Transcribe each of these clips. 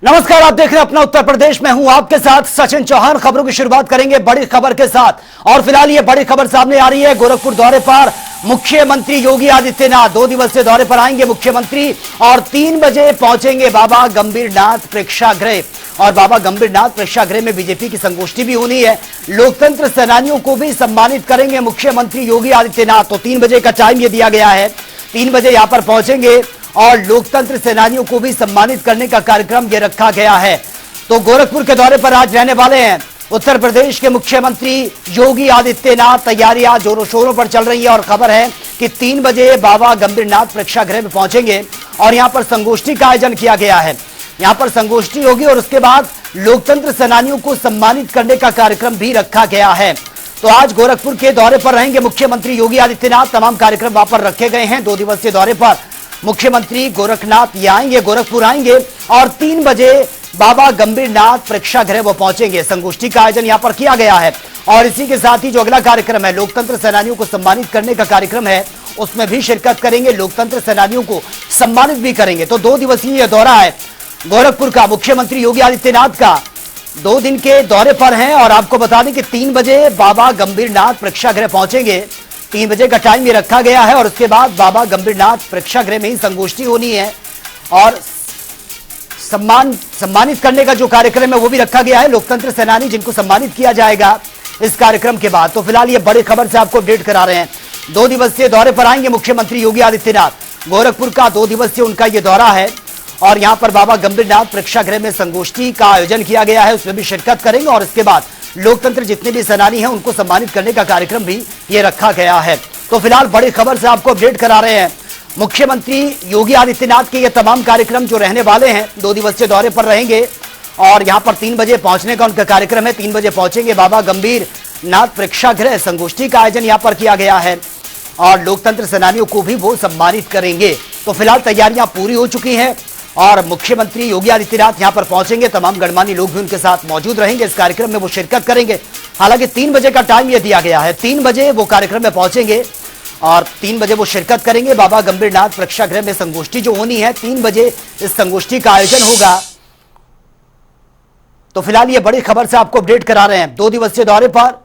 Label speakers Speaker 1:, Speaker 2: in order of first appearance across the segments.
Speaker 1: नमस्कार, आप देख रहे हैं अपना उत्तर प्रदेश में हूं आपके साथ सचिन चौहान। खबरों की शुरुआत करेंगे बड़ी खबर के साथ और फिलहाल ये बड़ी खबर सामने आ रही है। गोरखपुर दौरे पर मुख्यमंत्री योगी आदित्यनाथ 2 दिवसीय दौरे पर आएंगे मुख्यमंत्री और 3 बजे पहुंचेंगे बाबा गंभीरनाथ प्रेक्षागृह। और बाबा गंभीरनाथ प्रेक्षागृह में बीजेपी की संगोष्ठी भी होनी है। लोकतंत्र सेनानियों को भी सम्मानित करेंगे मुख्यमंत्री योगी आदित्यनाथ। तो 3 बजे का टाइम ये दिया गया है, 3 बजे यहां पर पहुंचेंगे और लोकतंत्र सेनानियों को भी सम्मानित करने का कार्यक्रम ये रखा गया है। तो गोरखपुर के दौरे पर आज रहने वाले हैं उत्तर प्रदेश के मुख्यमंत्री योगी आदित्यनाथ। तैयारियां जोरों शोरों पर चल रही है और खबर है कि 3 बजे बाबा गंभीरनाथ प्रेक्षागृह में पहुंचेंगे और यहां पर संगोष्ठी का आयोजन किया गया है। यहां पर संगोष्ठी होगी और उसके बाद लोकतंत्र सेनानियों को सम्मानित करने का कार्यक्रम भी रखा गया है। तो आज गोरखपुर के दौरे पर रहेंगे मुख्यमंत्री योगी आदित्यनाथ। तमाम कार्यक्रम वहां पर रखे गए हैं। 2 दिवसीय दौरे पर मुख्यमंत्री गोरखपुर आएंगे और 3 बजे बाबा गंभीरनाथ प्रेक्षागृह वो पहुंचेंगे। संगोष्ठी का आयोजन यहां पर किया गया है और इसी के साथ ही जो अगला कार्यक्रम है लोकतंत्र सेनानियों को सम्मानित करने का कार्यक्रम है, उसमें भी शिरकत करेंगे। लोकतंत्र सेनानियों को सम्मानित भी करेंगे। तो 2 दिवसीय यह दौरा है गोरखपुर का। मुख्यमंत्री योगी आदित्यनाथ का 2 दिन के दौरे पर हैं और आपको बता दें कि 3 बजे बाबा गंभीरनाथ प्रेक्षागृह पहुंचेंगे। 3 बजे का टाइम ये रखा गया है और उसके बाद बाबा गंभीरनाथ प्रेक्षागृह में ही संगोष्ठी होनी है और सम्मानित करने का जो कार्यक्रम है वो भी रखा गया है। लोकतंत्र सेनानी जिनको सम्मानित किया जाएगा इस कार्यक्रम के बाद। तो फिलहाल ये बड़ी खबर से आपको अपडेट करा रहे हैं। 2 दिवसीय दौरे पर आएंगे मुख्यमंत्री योगी आदित्यनाथ। गोरखपुर का 2 दिवसीय उनका ये दौरा है और यहां पर बाबा गंभीरनाथ प्रेक्षागृह में संगोष्ठी का आयोजन किया गया है, उसमें भी शिरकत करेंगे और इसके बाद लोकतंत्र जितने भी सेनानी हैं उनको सम्मानित करने का कार्यक्रम भी ये रखा गया है। तो फिलहाल बड़ी खबर से आपको अपडेट करा रहे हैं। मुख्यमंत्री योगी आदित्यनाथ के ये तमाम कार्यक्रम जो रहने वाले हैं, 2 दिवसीय दौरे पर रहेंगे और यहां पर 3 बजे पहुंचने का उनका कार्यक्रम है। 3 बजे पहुंचेंगे बाबा गंभीरनाथ प्रेक्षागृह। संगोष्ठी का आयोजन यहां पर किया गया है और लोकतंत्र सेनानियों को भी वो सम्मानित करेंगे। तो फिलहाल तैयारियां पूरी हो चुकी हैं और मुख्यमंत्री योगी आदित्यनाथ यहां पर पहुंचेंगे। तमाम गणमान्य लोग भी उनके साथ मौजूद रहेंगे, इस कार्यक्रम में वो शिरकत करेंगे। हालांकि 3 बजे का टाइम यह दिया गया है, 3 बजे वो कार्यक्रम में पहुंचेंगे और 3 बजे वो शिरकत करेंगे। बाबा गंभीरनाथ प्रेक्षागृह में संगोष्ठी जो होनी है, 3 बजे इस संगोष्ठी का आयोजन होगा। तो फिलहाल ये बड़ी खबर से आपको अपडेट करा रहे हैं। 2 दिवसीय दौरे पर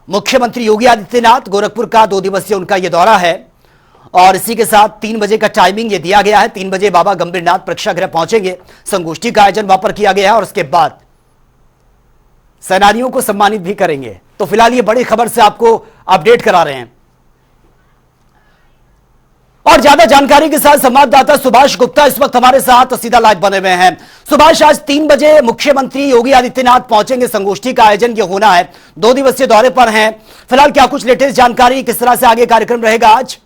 Speaker 1: मुख्यमंत्री योगी आदित्यनाथ, गोरखपुर का 2 दिवसीय उनका यह दौरा है और इसी के साथ 3 बजे का टाइमिंग ये दिया गया है। 3 बजे बाबा गंभीरनाथ प्रेक्षागृह पहुंचेंगे। संगोष्ठी का आयोजन वहां पर किया गया है और उसके बाद सेनानियों को सम्मानित भी करेंगे। तो फिलहाल ये बड़ी खबर से आपको अपडेट करा रहे हैं और ज्यादा जानकारी के साथ संवाददाता सुभाष गुप्ता इस वक्त हमारे साथ सीधा लाइव बने हुए हैं। सुभाष, आज 3 बजे मुख्यमंत्री योगी आदित्यनाथ पहुंचेंगे, संगोष्ठी का आयोजन ये होना है, 2 दिवसीय दौरे पर हैं। फिलहाल क्या कुछ लेटेस्ट जानकारी, किस तरह से आगे कार्यक्रम रहेगा आज?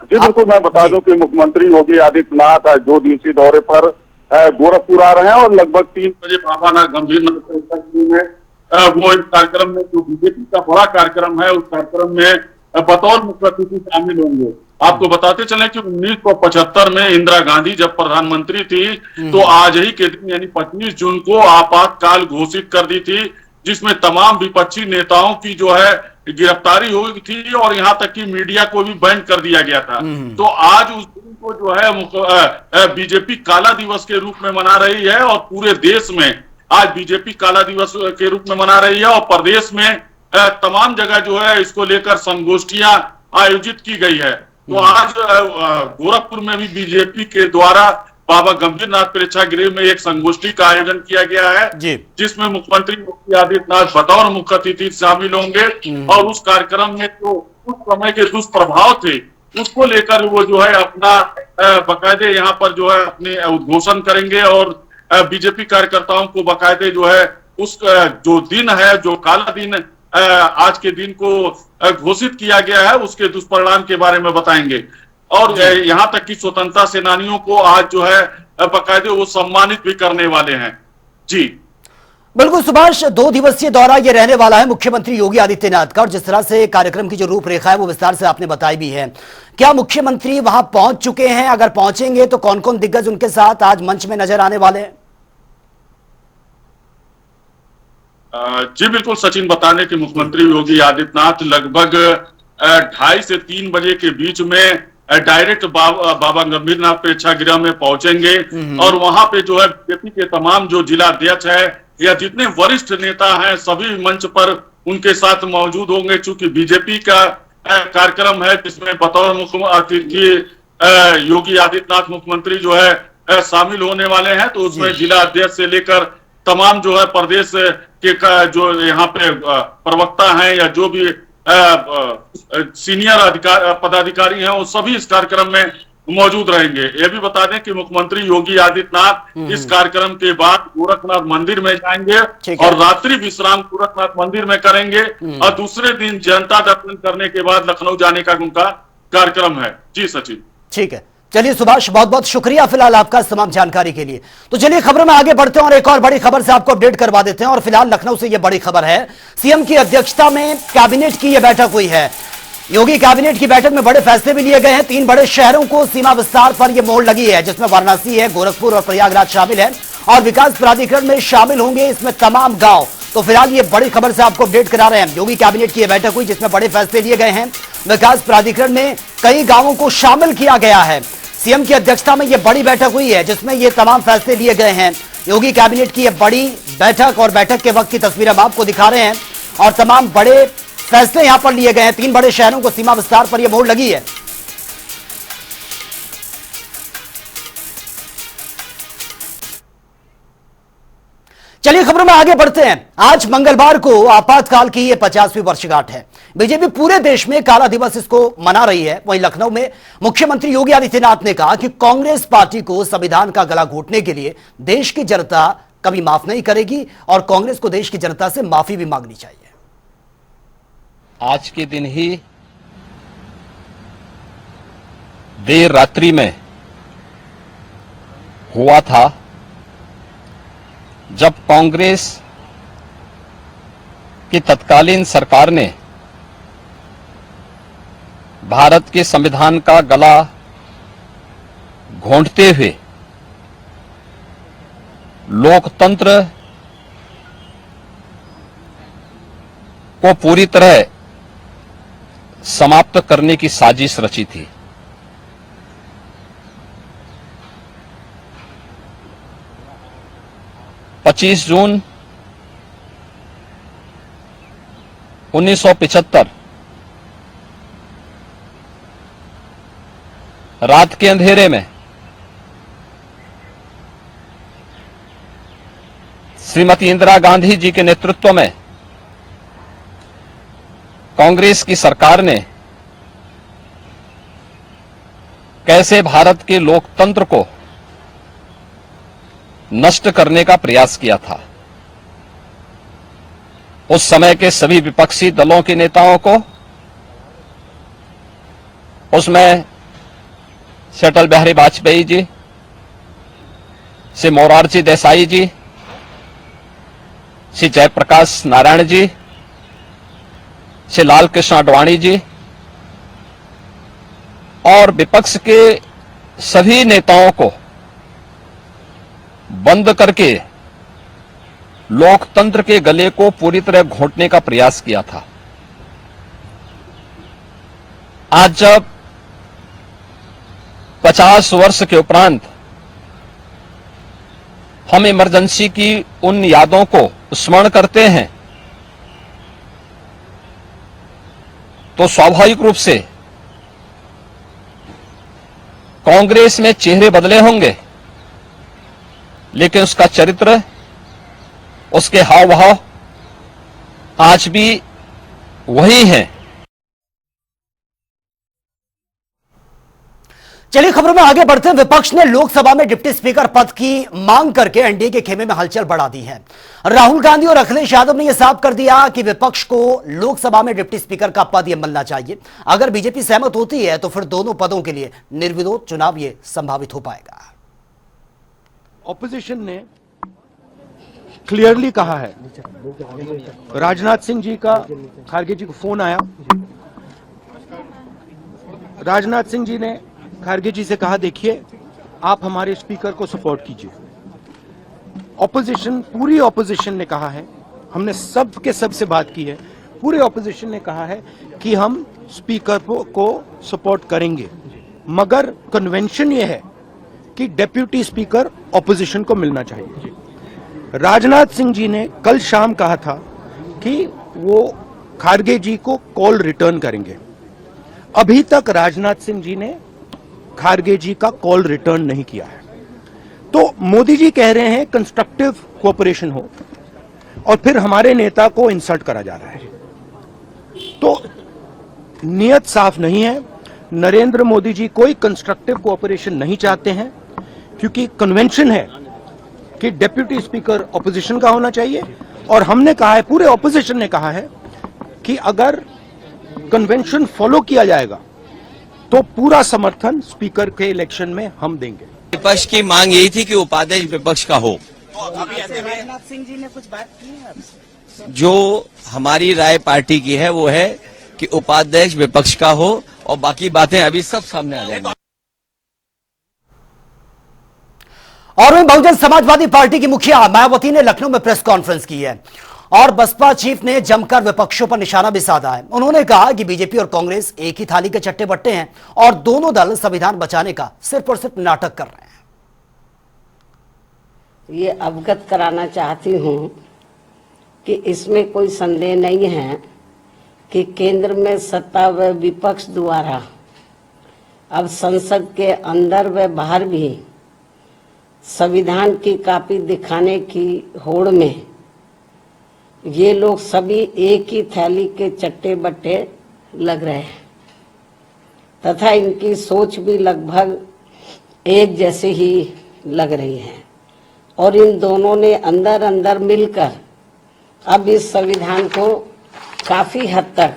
Speaker 2: जी बिल्कुल, मैं बता दूं कि मुख्यमंत्री योगी आदित्यनाथ आज 2 दिवसीय दौरे पर गोरखपुर आ रहे हैं और लगभग 3 बजे बाबा गंभीरनाथ में वो इस कार्यक्रम में जो बीजेपी का बड़ा कार्यक्रम है उस कार्यक्रम में बतौर मुख्य अतिथि शामिल होंगे। आपको बताते चले कि 1975 में इंदिरा गांधी जब प्रधानमंत्री थी तो आज ही के दिन यानी 25 जून को आपातकाल घोषित कर दी थी, जिसमें तमाम विपक्षी नेताओं की जो है गिरफ्तारी हुई थी और यहाँ तक कि मीडिया को भी बैन कर दिया गया था। तो आज उस दिन को जो है बीजेपी काला दिवस के रूप में मना रही है और पूरे देश में आज बीजेपी काला दिवस के रूप में मना रही है और प्रदेश में तमाम जगह जो है इसको लेकर संगोष्ठियां आयोजित की गई है। तो आज गोरखपुर में भी बीजेपी के द्वारा बाबा गंभीरनाथ प्रेक्षागृह में एक संगोष्ठी का आयोजन किया गया है, जिसमें मुख्यमंत्री योगी आदित्यनाथ बतौर मुख्य अतिथि शामिल होंगे और उस कार्यक्रम में जो उस समय के दुष्प्रभाव थे उसको लेकर वो जो है अपना बाकायदे यहाँ पर जो है अपने उद्घोषण करेंगे और बीजेपी कार्यकर्ताओं को बाकायदे जो है उस जो दिन है, जो काला दिन आज के दिन को घोषित किया गया है, उसके दुष्परिणाम के बारे में बताएंगे और यहाँ तक कि स्वतंत्रता सेनानियों को आज जो है बाकायदे वो सम्मानित भी करने वाले हैं। जी
Speaker 1: बिल्कुल सुभाष, 2 दिवसीय दौरा ये रहने वाला है मुख्यमंत्री योगी आदित्यनाथ का और जिस तरह से कार्यक्रम की जो रूपरेखा है वो विस्तार से आपने बताई भी है। क्या मुख्यमंत्री वहां पहुंच चुके हैं? अगर पहुंचेंगे तो कौन कौन दिग्गज उनके साथ आज मंच में नजर आने वाले हैं?
Speaker 2: जी बिल्कुल सचिन, बताने कि मुख्यमंत्री योगी आदित्यनाथ लगभग 2:30 से 3 बजे के बीच में डायरेक्ट बाबा गंभीरनाथ प्रेक्षागृह में पहुंचेंगे और वहां पे जो है बीजेपी के तमाम जो जिला अध्यक्ष है या जितने वरिष्ठ नेता हैं सभी मंच पर उनके साथ मौजूद होंगे। चूंकि बीजेपी का कार्यक्रम है जिसमें बतौर मुख्य अतिथि योगी आदित्यनाथ मुख्यमंत्री जो है शामिल होने वाले हैं, तो उसमें जिला अध्यक्ष से लेकर तमाम जो है प्रदेश के जो यहाँ पे प्रवक्ता हैं या जो भी सीनियर पदाधिकारी हैं वो सभी इस कार्यक्रम में मौजूद रहेंगे। ये भी बता दें कि मुख्यमंत्री योगी आदित्यनाथ इस कार्यक्रम के बाद गोरखनाथ मंदिर में जाएंगे और रात्रि विश्राम गोरखनाथ मंदिर में करेंगे और दूसरे दिन जनता दर्शन करने के बाद लखनऊ जाने का उनका कार्यक्रम है। जी सचिन।
Speaker 1: ठीक है, चलिए सुभाष, बहुत बहुत शुक्रिया फिलहाल आपका तमाम जानकारी के लिए। तो चलिए खबरों में आगे बढ़ते हैं और एक और बड़ी खबर से आपको अपडेट करवा देते हैं। और फिलहाल लखनऊ से यह बड़ी खबर है, सीएम की अध्यक्षता में कैबिनेट की यह बैठक हुई है। योगी कैबिनेट की बैठक में बड़े फैसले भी लिए गए हैं। 3 बड़े शहरों को सीमा विस्तार पर यह मोहर लगी है, जिसमें वाराणसी है, गोरखपुर और प्रयागराज शामिल है और विकास प्राधिकरण में शामिल होंगे इसमें तमाम गांव। तो फिलहाल ये बड़ी खबर से आपको अपडेट करा रहे हैं। योगी कैबिनेट की यह बैठक हुई जिसमें बड़े फैसले लिए गए हैं। विकास प्राधिकरण में कई गांवों को शामिल किया गया है। सीएम की अध्यक्षता में यह बड़ी बैठक हुई है जिसमें ये तमाम फैसले लिए गए हैं। योगी कैबिनेट की यह बड़ी बैठक और बैठक के वक्त की तस्वीर हम आपको दिखा रहे हैं और तमाम बड़े फैसले यहां पर लिए गए हैं। 3 बड़े शहरों को सीमा विस्तार पर यह मोहर लगी है। चलिए खबरों में आगे बढ़ते हैं। आज मंगलवार को आपातकाल की यह 50वीं वर्षगांठ है। बीजेपी पूरे देश में काला दिवस इसको मना रही है। वहीं लखनऊ में मुख्यमंत्री योगी आदित्यनाथ ने कहा कि कांग्रेस पार्टी को संविधान का गला घोटने के लिए देश की जनता कभी माफ नहीं करेगी और कांग्रेस को देश की जनता से माफी भी मांगनी चाहिए।
Speaker 3: आज के दिन ही देर रात्रि में हुआ था जब कांग्रेस की तत्कालीन सरकार ने भारत के संविधान का गला घोंटते हुए लोकतंत्र को पूरी तरह समाप्त करने की साजिश रची थी। पच्चीस जून 1975 रात के अंधेरे में श्रीमती इंदिरा गांधी जी के नेतृत्व में कांग्रेस की सरकार ने कैसे भारत के लोकतंत्र को नष्ट करने का प्रयास किया था। उस समय के सभी विपक्षी दलों के नेताओं को, उसमें से अटल बिहारी वाजपेयी जी, से मोरारजी देसाई जी, श्री जयप्रकाश नारायण जी, श्री लाल कृष्ण आडवाणी जी और विपक्ष के सभी नेताओं को बंद करके लोकतंत्र के गले को पूरी तरह घोंटने का प्रयास किया था। आज जब 50 वर्ष के उपरांत हम इमरजेंसी की उन यादों को स्मरण करते हैं तो स्वाभाविक रूप से कांग्रेस में चेहरे बदले होंगे, लेकिन उसका चरित्र, उसके हाव भाव आज भी वही हैं।
Speaker 1: चलिए खबरों में आगे बढ़ते हैं। विपक्ष ने लोकसभा में डिप्टी स्पीकर पद की मांग करके एनडीए के खेमे में हलचल बढ़ा दी है। राहुल गांधी और अखिलेश यादव ने यह साफ कर दिया कि विपक्ष को लोकसभा में डिप्टी स्पीकर का पद यह मिलना चाहिए। अगर बीजेपी सहमत होती है तो फिर दोनों पदों के लिए निर्विरोध चुनाव यह संभावित हो पाएगा।
Speaker 4: ऑपोजिशन ने क्लियरली कहा है, राजनाथ सिंह जी का खारगे जी को फोन आया, राजनाथ सिंह जी ने खारगे जी से कहा देखिए आप हमारे स्पीकर को सपोर्ट कीजिए। ऑपोजिशन, पूरी ऑपोजिशन ने कहा है, हमने सब के सब से बात की है, पूरे ऑपोजिशन ने कहा है कि हम स्पीकर को सपोर्ट करेंगे, मगर कन्वेंशन ये है कि डेप्यूटी स्पीकर ऑपोजिशन को मिलना चाहिए। राजनाथ सिंह जी ने कल शाम कहा था कि वो खारगे जी को कॉल रिटर्न करेंगे। अभी तक राजनाथ सिंह जी ने खारगे जी का कॉल रिटर्न नहीं किया है। तो मोदी जी कह रहे हैं कंस्ट्रक्टिव कोऑपरेशन हो, और फिर हमारे नेता को इंसल्ट करा जा रहा है। तो नियत साफ नहीं है। नरेंद्र मोदी जी कोई कंस्ट्रक्टिव कोऑपरेशन नहीं चाहते हैं, क्योंकि कन्वेंशन है कि डेप्यूटी स्पीकर ऑपोजिशन का होना चाहिए। और हमने कहा है, पूरे ऑपोजिशन ने कहा है कि अगर कन्वेंशन फॉलो किया जाएगा तो पूरा समर्थन स्पीकर के इलेक्शन में हम देंगे।
Speaker 5: विपक्ष की मांग यही थी कि उपाध्यक्ष विपक्ष का हो।
Speaker 6: राजनाथ सिंह जी ने कुछ बात की है आपसे?
Speaker 5: जो हमारी राय पार्टी की है वो है कि उपाध्यक्ष विपक्ष का हो, और बाकी बातें अभी सब सामने आ जाएंगी।
Speaker 1: और वहीं बहुजन समाजवादी पार्टी की मुखिया मायावती ने लखनऊ में प्रेस कॉन्फ्रेंस की है और बसपा चीफ ने जमकर विपक्षों पर निशाना भी साधा है। उन्होंने कहा कि बीजेपी और कांग्रेस एक ही थाली के चट्टे बट्टे हैं और दोनों दल संविधान बचाने का सिर्फ और सिर्फ नाटक कर रहे हैं।
Speaker 6: ये अवगत कराना चाहती हूँ कि इसमें कोई संदेह नहीं है कि केंद्र में सत्ता व विपक्ष द्वारा अब संसद के अंदर व बाहर भी संविधान की कॉपी दिखाने की होड़ में ये लोग सभी एक ही थैली के चट्टे बट्टे लग रहे हैं, तथा इनकी सोच भी लगभग एक जैसी ही लग रही है। और इन दोनों ने अंदर अंदर मिलकर अब इस संविधान को काफी हद तक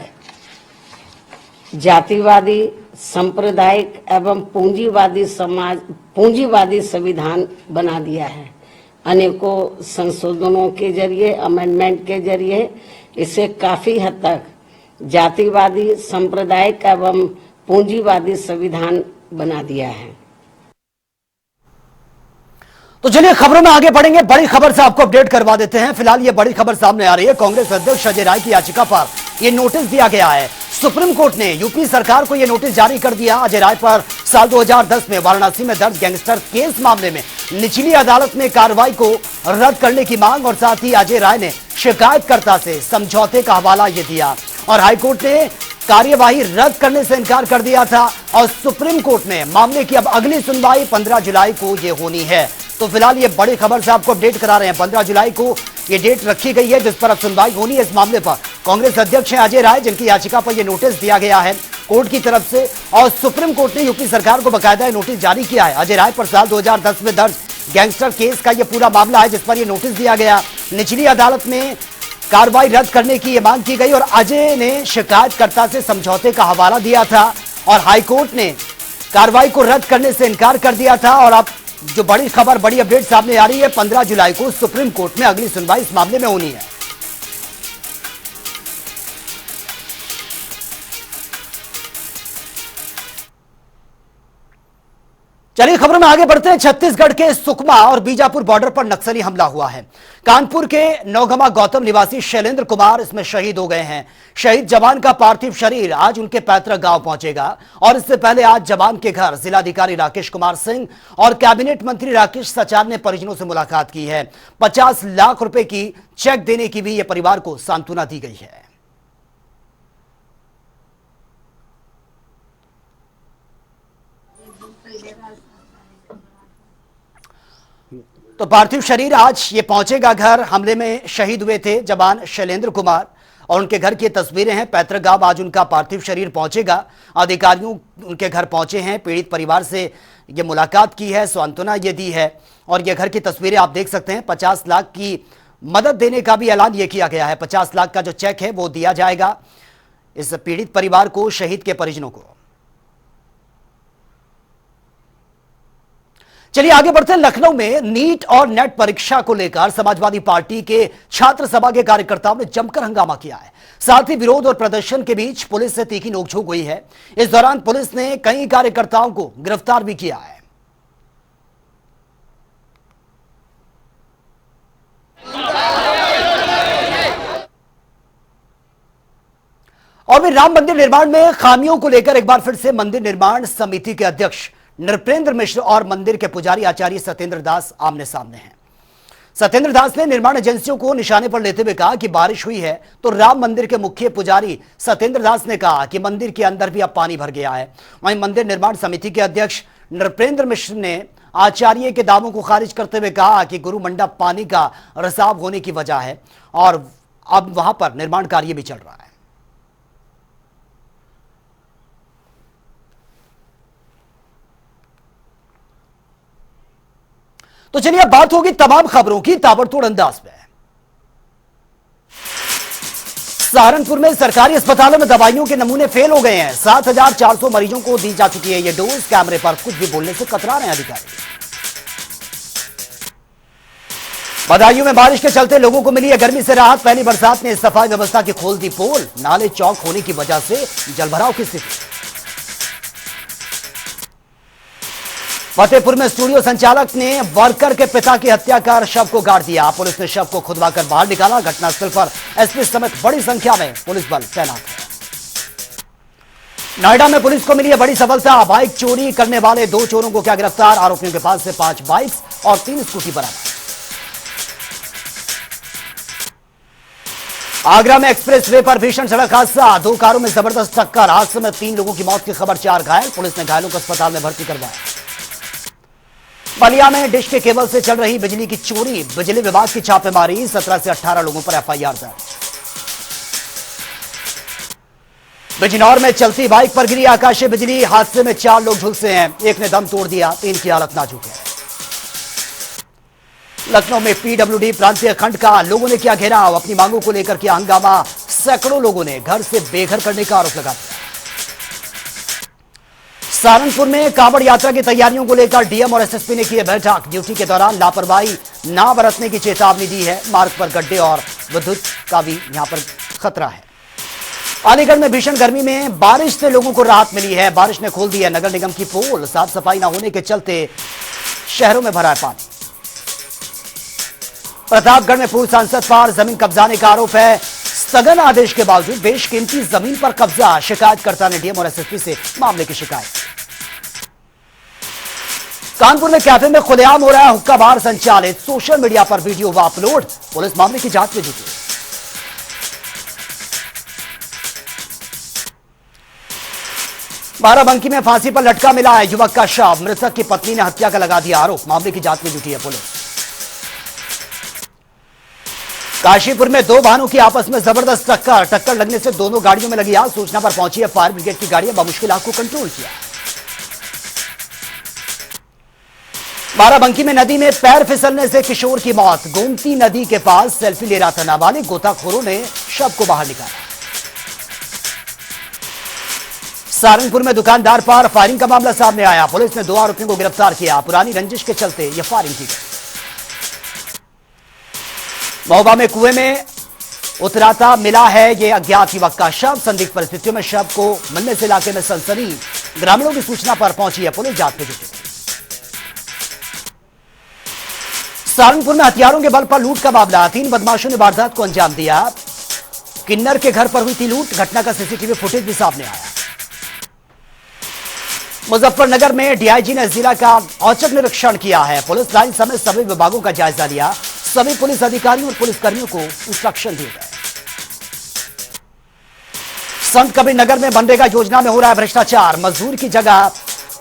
Speaker 6: जातिवादी, सांप्रदायिक एवं पूंजीवादी संविधान बना दिया है। अनेकों संशोधनों के जरिए, अमेंडमेंट के जरिए इसे काफी हद तक जातिवादी, सांप्रदायिक एवं पूंजीवादी संविधान बना दिया है।
Speaker 1: तो चलिए खबरों में आगे बढ़ेंगे। बड़ी खबर से आपको अपडेट करवा देते हैं। फिलहाल ये बड़ी खबर सामने आ रही है। कांग्रेस अध्यक्ष अजय राय की याचिका पर यह नोटिस दिया गया है। सुप्रीम कोर्ट ने यूपी सरकार को यह नोटिस जारी कर दिया। अजय राय पर साल 2010 में वाराणसी में दर्ज गैंगस्टर केस मामले में निचली अदालत ने कार्रवाई को रद्द करने की मांग और साथ ही अजय राय ने शिकायतकर्ता से समझौते का हवाला ये दिया और हाईकोर्ट ने कार्यवाही रद्द करने से इनकार कर दिया था और सुप्रीम कोर्ट ने मामले की अब अगली सुनवाई 15 जुलाई को ये होनी है। तो फिलहाल ये बड़ी खबर से आपको अपडेट करा रहे हैं। 15 जुलाई को ये डेट रखी गई है जिस पर अब सुनवाई होनी है इस मामले पर। कांग्रेस अध्यक्ष हैं अजय राय, जिनकी याचिका पर यह नोटिस दिया गया है कोर्ट की तरफ से और सुप्रीम कोर्ट ने यूपी सरकार को बकायदा नोटिस जारी किया है। अजय राय पर साल 2010 में दर्ज गैंगस्टर केस का यह पूरा मामला है जिस पर यह नोटिस दिया गया। निचली अदालत में कार्रवाई रद्द करने की यह मांग की गई और अजय ने शिकायतकर्ता से समझौते का हवाला दिया था और हाईकोर्ट ने कार्रवाई को रद्द करने से इनकार कर दिया था। और अब जो बड़ी खबर, बड़ी अपडेट सामने आ रही है, 15 जुलाई को सुप्रीम कोर्ट में अगली सुनवाई इस मामले में होनी है। चलिए खबरों में आगे बढ़ते हैं। छत्तीसगढ़ के सुकमा और बीजापुर बॉर्डर पर नक्सली हमला हुआ है। कानपुर के नौगमा गौतम निवासी शैलेंद्र कुमार इसमें शहीद हो गए हैं। शहीद जवान का पार्थिव शरीर आज उनके पैतृक गांव पहुंचेगा और इससे पहले आज जवान के घर जिलाधिकारी राकेश कुमार सिंह और कैबिनेट मंत्री राकेश सचार ने परिजनों से मुलाकात की है। 50 लाख रुपए की चेक देने की भी यह परिवार को सांत्वना दी गई है। तो पार्थिव शरीर आज ये पहुंचेगा घर। हमले में शहीद हुए थे जवान शैलेंद्र कुमार और उनके घर की तस्वीरें हैं। पैतृक गांव आज उनका पार्थिव शरीर पहुंचेगा। अधिकारियों उनके घर पहुंचे हैं, पीड़ित परिवार से ये मुलाकात की है, सांत्वना ये दी है और ये घर की तस्वीरें आप देख सकते हैं। 50 लाख की मदद देने का भी ऐलान ये किया गया है। 50 लाख का जो चेक है वो दिया जाएगा इस पीड़ित परिवार को, शहीद के परिजनों को। चलिए आगे बढ़ते हैं। लखनऊ में नीट और नेट परीक्षा को लेकर समाजवादी पार्टी के छात्र सभा के कार्यकर्ताओं ने जमकर हंगामा किया है। साथ ही विरोध और प्रदर्शन के बीच पुलिस से तीखी नोकझोंक हुई है। इस दौरान पुलिस ने कई कार्यकर्ताओं को गिरफ्तार भी किया है। और अयोध्या राम मंदिर निर्माण में खामियों को लेकर एक बार फिर से मंदिर निर्माण समिति के अध्यक्ष नृपेंद्र मिश्र और मंदिर के पुजारी आचार्य सत्येंद्र दास आमने सामने हैं। सत्येंद्र दास ने निर्माण एजेंसियों को निशाने पर लेते हुए कहा कि बारिश हुई है तो राम मंदिर के मुख्य पुजारी सत्येंद्र दास ने कहा कि मंदिर के अंदर भी अब पानी भर गया है। वहीं मंदिर निर्माण समिति के अध्यक्ष नृपेंद्र मिश्र ने आचार्य के दावों को खारिज करते हुए कहा कि गुरु मंडप पानी का रिसाव होने की वजह है और अब वहां पर निर्माण कार्य भी चल रहा है। तो चलिए अब बात होगी तमाम खबरों की ताबड़तोड़ अंदाज में। सहारनपुर में सरकारी अस्पतालों में दवाइयों के नमूने फेल हो गए हैं। 7,400 मरीजों को दी जा चुकी है ये डोज। कैमरे पर कुछ भी बोलने से कतरा रहे हैं अधिकारी। बदायूं में बारिश के चलते लोगों को मिली है गर्मी से राहत। पहली बरसात ने सफाई व्यवस्था की खोल दी पोल। नाले चौक होने की वजह से जलभराव की स्थिति। फतेहपुर में स्टूडियो संचालक ने वर्कर के पिता की हत्या कर शव को गाड़ दिया। पुलिस ने शव को खुदवाकर बाहर निकाला। घटनास्थल पर एसपी समेत बड़ी संख्या में पुलिस बल तैनात है। नोएडा में पुलिस को मिली है बड़ी सफलता। बाइक चोरी करने वाले 2 चोरों को किया गिरफ्तार। आरोपियों के पास से 5 बाइक्स और 3 स्कूटी बरामद। आगरा में एक्सप्रेस वे पर भीषण सड़क हादसा। 2 कारों में जबरदस्त टक्कर। हादसे में 3 लोगों की मौत की खबर, 4 घायल। पुलिस ने घायलों को अस्पताल में भर्ती करवाया। बलिया में डिश के केबल से चल रही बिजली की चोरी। बिजली विभाग की छापेमारी। 17 से 18 लोगों पर एफआईआर दर्ज। बिजनौर में चलती बाइक पर गिरी आकाशीय बिजली। हादसे में 4 लोग झुलसे हैं। एक ने दम तोड़ दिया, 3 की हालत नाजुक है। लखनऊ में पीडब्ल्यूडी प्रांतीय खंड का लोगों ने किया घेराव। अपनी मांगों को लेकर किया हंगामा। सैकड़ों लोगों ने घर से बेघर करने का आरोप लगाया। सहारनपुर में कांवड़ यात्रा की तैयारियों को लेकर डीएम और एसएसपी ने की बैठक। ड्यूटी के दौरान लापरवाही ना बरतने की चेतावनी दी है। मार्ग पर गड्ढे और विद्युत का भी यहां पर खतरा है। अलीगढ़ में भीषण गर्मी में बारिश से लोगों को राहत मिली है। बारिश ने खोल दी है नगर निगम की पोल। साफ सफाई न होने के चलते शहरों में भरा है पानी। प्रतापगढ़ में पूर्व सांसद पर जमीन कब्जाने का आरोप है। स्थगन आदेश के बावजूद बेशकीमती जमीन पर कब्जा। शिकायतकर्ता ने डीएम और एसएसपी से मामले की शिकायत। कानपुर में कैफे में खुलेआम हो रहा है हुक्का बार संचालित। सोशल मीडिया पर वीडियो हुआ अपलोड। पुलिस मामले की जांच में जुटी। बाराबंकी में फांसी पर लटका मिला है युवक का शव। मृतक की पत्नी ने हत्या का लगा दिया आरोप। मामले की जांच में जुटी है पुलिस। काशीपुर में 2 वाहनों की आपस में जबरदस्त टक्कर लगने से दोनों गाड़ियों में लगी आग। सूचना पर पहुंची है फायर ब्रिगेड की गाड़ियां। बमुश्किल आग को कंट्रोल किया। बाराबंकी में नदी में पैर फिसलने से किशोर की मौत। गोमती नदी के पास सेल्फी ले रहा था नाबालिग। गोताखोरों ने शव को बाहर निकाला। सहारनपुर में दुकानदार पर फायरिंग का मामला सामने आया। पुलिस ने 2 आरोपियों को गिरफ्तार किया। पुरानी रंजिश के चलते यह फायरिंग की गई। महोबा में कुएं में उतराता मिला है यह अज्ञात युवक का शव। संदिग्ध परिस्थितियों में शव को मिलने से इलाके में सनसनी। ग्रामीणों की सूचना पर पहुंची है पुलिस। जांच में जुटी। सहारनपुर में हथियारों के बल पर लूट का मामला। 3 बदमाशों ने वारदात को अंजाम दिया। किन्नर के घर पर हुई थी लूट। घटना का सीसीटीवी फुटेज भी सामने आया। मुजफ्फरनगर में डीआईजी ने जिला का औचक निरीक्षण किया है। पुलिस लाइन समेत सभी विभागों का जायजा लिया। सभी पुलिस अधिकारियों और पुलिसकर्मियों को इंस्ट्रक्शन दिए गए। संत कबीर नगर में मनरेगा योजना में हो रहा है भ्रष्टाचार। मजदूर की जगह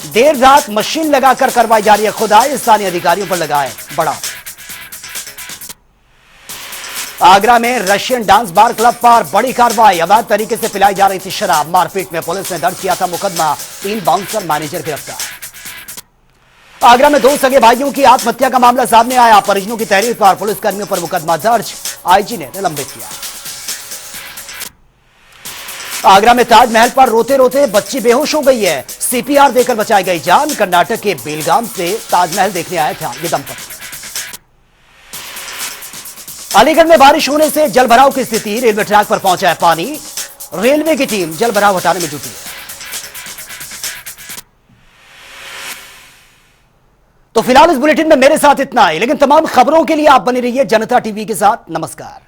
Speaker 1: देर रात मशीन लगाकर करवाई जा रही है खुदाई। स्थानीय अधिकारियों पर लगाए बड़ा। आगरा में रशियन डांस बार क्लब पर बड़ी कार्रवाई। अवैध तरीके से पिलाई जा रही थी शराब। मारपीट में पुलिस ने दर्ज किया था मुकदमा। 3 बाउंसर मैनेजर गिरफ्तार। आगरा में 2 सगे भाइयों की आत्महत्या का मामला सामने आया। परिजनों की तहरीर पर पुलिसकर्मियों पर मुकदमा दर्ज। आईजी ने निलंबित किया। आगरा में ताजमहल पर रोते रोते बच्ची बेहोश हो गई है। सीपीआर देकर बचाई गई जान। कर्नाटक के बेलगाम से ताजमहल देखने आया था ये दंपति। अलीगढ़ में बारिश होने से जलभराव की स्थिति। रेलवे ट्रैक पर पहुंचा है पानी। रेलवे की टीम जलभराव हटाने में जुटी है। तो फिलहाल इस बुलेटिन में मेरे साथ इतना ही, लेकिन तमाम खबरों के लिए आप बने रहिए जनता टीवी के साथ। नमस्कार।